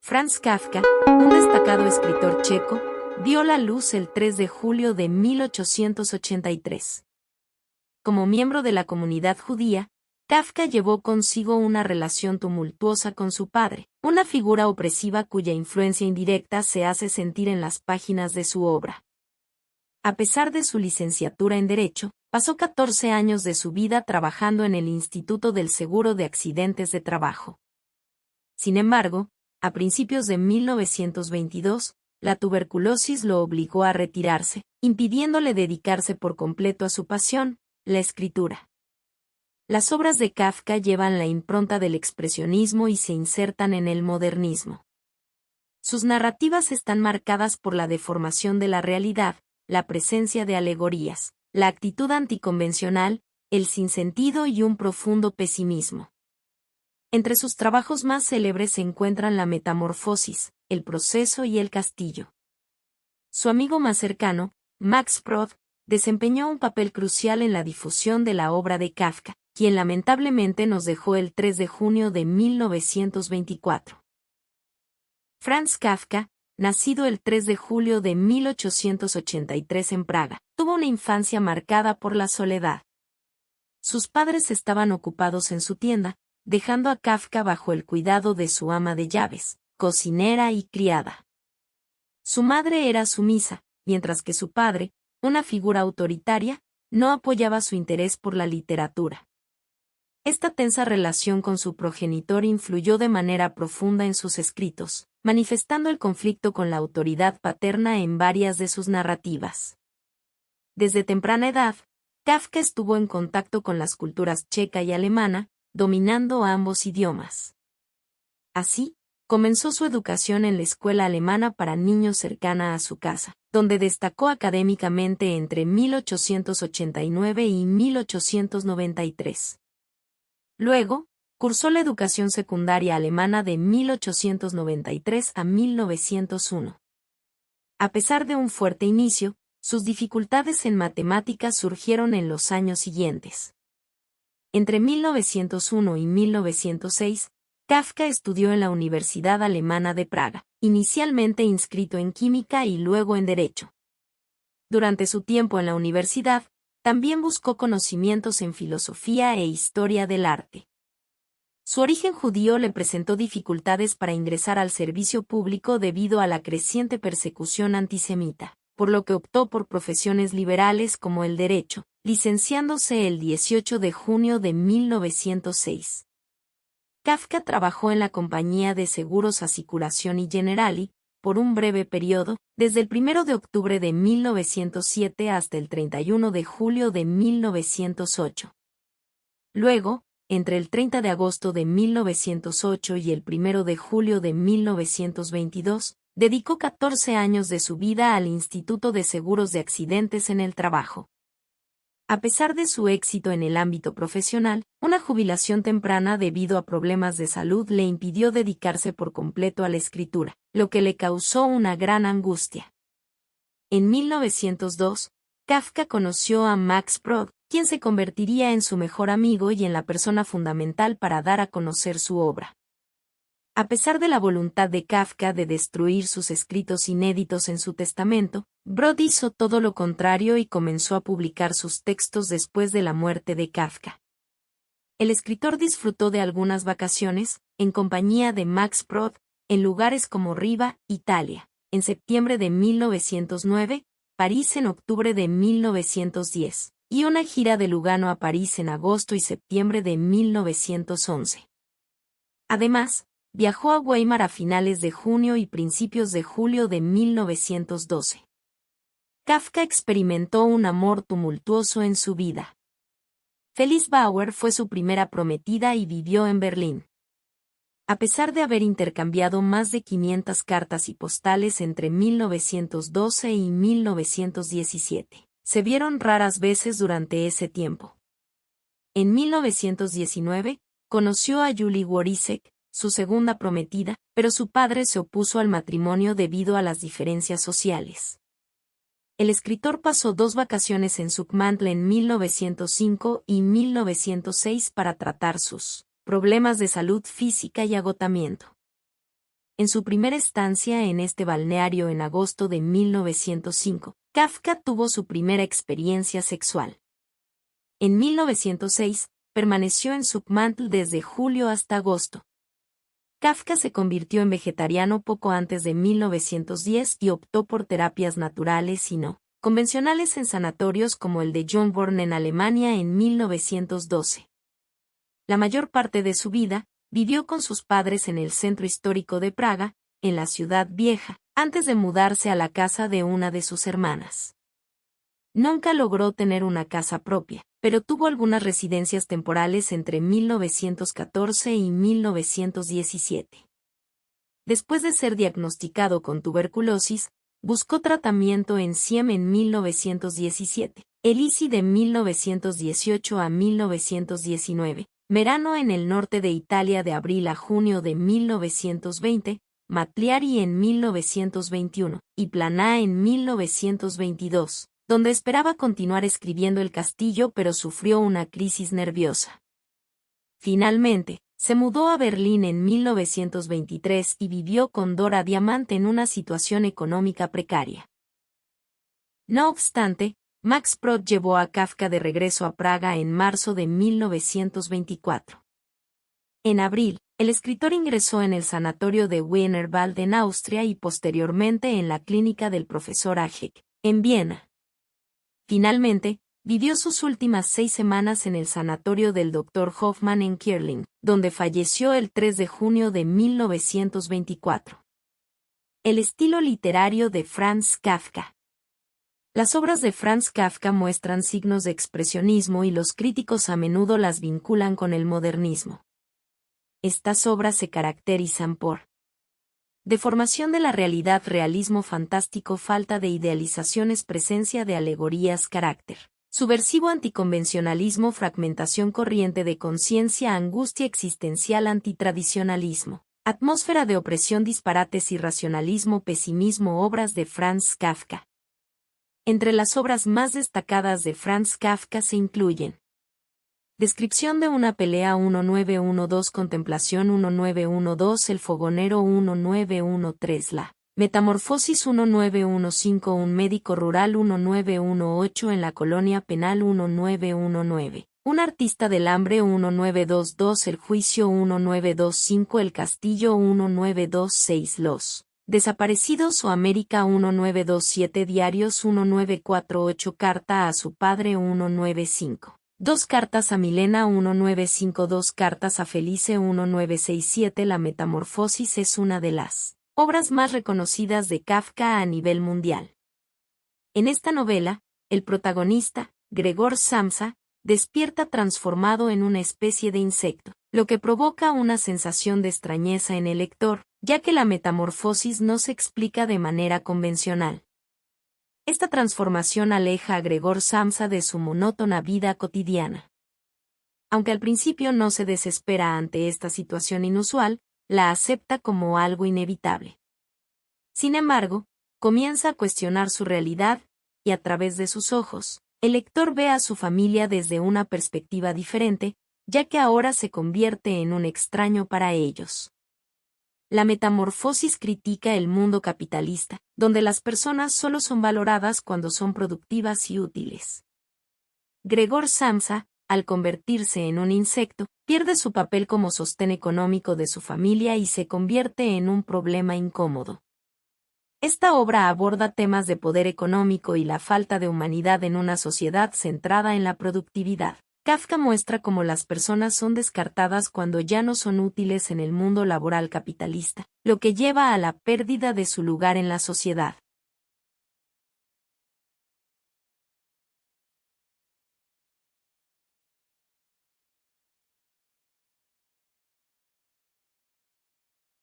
Franz Kafka, un destacado escritor checo, vio la luz el 3 de julio de 1883. Como miembro de la comunidad judía, Kafka llevó consigo una relación tumultuosa con su padre, una figura opresiva cuya influencia indirecta se hace sentir en las páginas de su obra. A pesar de su licenciatura en Derecho, pasó 14 años de su vida trabajando en el Instituto del Seguro de Accidentes de Trabajo. Sin embargo, a principios de 1922, la tuberculosis lo obligó a retirarse, impidiéndole dedicarse por completo a su pasión, la escritura. Las obras de Kafka llevan la impronta del expresionismo y se insertan en el modernismo. Sus narrativas están marcadas por la deformación de la realidad, la presencia de alegorías, la actitud anticonvencional, el sinsentido y un profundo pesimismo. Entre sus trabajos más célebres se encuentran La Metamorfosis, El Proceso y El Castillo. Su amigo más cercano, Max Brod, desempeñó un papel crucial en la difusión de la obra de Kafka, quien lamentablemente nos dejó el 3 de junio de 1924. Franz Kafka, nacido el 3 de julio de 1883 en Praga, tuvo una infancia marcada por la soledad. Sus padres estaban ocupados en su tienda, dejando a Kafka bajo el cuidado de su ama de llaves, cocinera y criada. Su madre era sumisa, mientras que su padre, una figura autoritaria, no apoyaba su interés por la literatura. Esta tensa relación con su progenitor influyó de manera profunda en sus escritos, manifestando el conflicto con la autoridad paterna en varias de sus narrativas. Desde temprana edad, Kafka estuvo en contacto con las culturas checa y alemana, dominando ambos idiomas. Así, comenzó su educación en la escuela alemana para niños cercana a su casa, donde destacó académicamente entre 1889 y 1893. Luego, cursó la educación secundaria alemana de 1893 a 1901. A pesar de un fuerte inicio, sus dificultades en matemáticas surgieron en los años siguientes. Entre 1901 y 1906, Kafka estudió en la Universidad Alemana de Praga, inicialmente inscrito en química y luego en derecho. Durante su tiempo en la universidad, también buscó conocimientos en filosofía e historia del arte. Su origen judío le presentó dificultades para ingresar al servicio público debido a la creciente persecución antisemita, por lo que optó por profesiones liberales como el derecho, licenciándose el 18 de junio de 1906. Kafka trabajó en la compañía de seguros Assicurazioni Generali, por un breve periodo, desde el 1 de octubre de 1907 hasta el 31 de julio de 1908. Luego, entre el 30 de agosto de 1908 y el 1 de julio de 1922, dedicó 14 años de su vida al Instituto de Seguros de Accidentes en el Trabajo. A pesar de su éxito en el ámbito profesional, una jubilación temprana debido a problemas de salud le impidió dedicarse por completo a la escritura, lo que le causó una gran angustia. En 1902, Kafka conoció a Max Brod, quien se convertiría en su mejor amigo y en la persona fundamental para dar a conocer su obra. A pesar de la voluntad de Kafka de destruir sus escritos inéditos en su testamento, Brod hizo todo lo contrario y comenzó a publicar sus textos después de la muerte de Kafka. El escritor disfrutó de algunas vacaciones, en compañía de Max Brod, en lugares como Riva, Italia, en septiembre de 1909, París en octubre de 1910, y una gira de Lugano a París en agosto y septiembre de 1911. Además, viajó a Weimar a finales de junio y principios de julio de 1912. Kafka experimentó un amor tumultuoso en su vida. Felice Bauer fue su primera prometida y vivió en Berlín. A pesar de haber intercambiado más de 500 cartas y postales entre 1912 y 1917, se vieron raras veces durante ese tiempo. En 1919, conoció a Julie Worisek, su segunda prometida, pero su padre se opuso al matrimonio debido a las diferencias sociales. El escritor pasó 2 vacaciones en Zuckmantle en 1905 y 1906 para tratar sus problemas de salud física y agotamiento. En su primera estancia en este balneario en agosto de 1905, Kafka tuvo su primera experiencia sexual. En 1906, permaneció en Submantl desde julio hasta agosto. Kafka se convirtió en vegetariano poco antes de 1910 y optó por terapias naturales y no convencionales en sanatorios como el de John Born en Alemania en 1912. La mayor parte de su vida, vivió con sus padres en el centro histórico de Praga, en la Ciudad Vieja, antes de mudarse a la casa de una de sus hermanas. Nunca logró tener una casa propia, pero tuvo algunas residencias temporales entre 1914 y 1917. Después de ser diagnosticado con tuberculosis, buscó tratamiento en Siem en 1917, Elisi de 1918 a 1919, Merano en el norte de Italia de abril a junio de 1920, Matliari en 1921 y Planá en 1922, donde esperaba continuar escribiendo El Castillo pero sufrió una crisis nerviosa. Finalmente, se mudó a Berlín en 1923 y vivió con Dora Diamant en una situación económica precaria. No obstante, Max Brod llevó a Kafka de regreso a Praga en marzo de 1924. En abril, el escritor ingresó en el sanatorio de Wienerwald en Austria y posteriormente en la clínica del profesor Ajek, en Viena. Finalmente, vivió sus últimas 6 semanas en el sanatorio del Dr. Hoffmann en Kirling, donde falleció el 3 de junio de 1924. El estilo literario de Franz Kafka. Las obras de Franz Kafka muestran signos de expresionismo y los críticos a menudo las vinculan con el modernismo. Estas obras se caracterizan por deformación de la realidad, realismo fantástico, falta de idealizaciones, presencia de alegorías, carácter subversivo, anticonvencionalismo, fragmentación, corriente de conciencia, angustia existencial, antitradicionalismo, atmósfera de opresión, disparates, irracionalismo, pesimismo. Obras de Franz Kafka. Entre las obras más destacadas de Franz Kafka se incluyen Descripción de una pelea 1912, Contemplación 1912, El fogonero 1913, La Metamorfosis 1915, Un médico rural 1918, En la colonia penal 1919, Un artista del hambre 1922, El juicio 1925, El castillo 1926, Los desaparecidos o América 1927, Diarios 1948, Carta a su padre 195. 2 cartas a Milena 1952, Cartas a Felice 1967. La Metamorfosis es una de las obras más reconocidas de Kafka a nivel mundial. En esta novela, el protagonista, Gregor Samsa, despierta transformado en una especie de insecto, lo que provoca una sensación de extrañeza en el lector, ya que la metamorfosis no se explica de manera convencional. Esta transformación aleja a Gregor Samsa de su monótona vida cotidiana. Aunque al principio no se desespera ante esta situación inusual, la acepta como algo inevitable. Sin embargo, comienza a cuestionar su realidad, y a través de sus ojos, el lector ve a su familia desde una perspectiva diferente, ya que ahora se convierte en un extraño para ellos. La metamorfosis critica el mundo capitalista, donde las personas solo son valoradas cuando son productivas y útiles. Gregor Samsa, al convertirse en un insecto, pierde su papel como sostén económico de su familia y se convierte en un problema incómodo. Esta obra aborda temas de poder económico y la falta de humanidad en una sociedad centrada en la productividad. Kafka muestra cómo las personas son descartadas cuando ya no son útiles en el mundo laboral capitalista, lo que lleva a la pérdida de su lugar en la sociedad.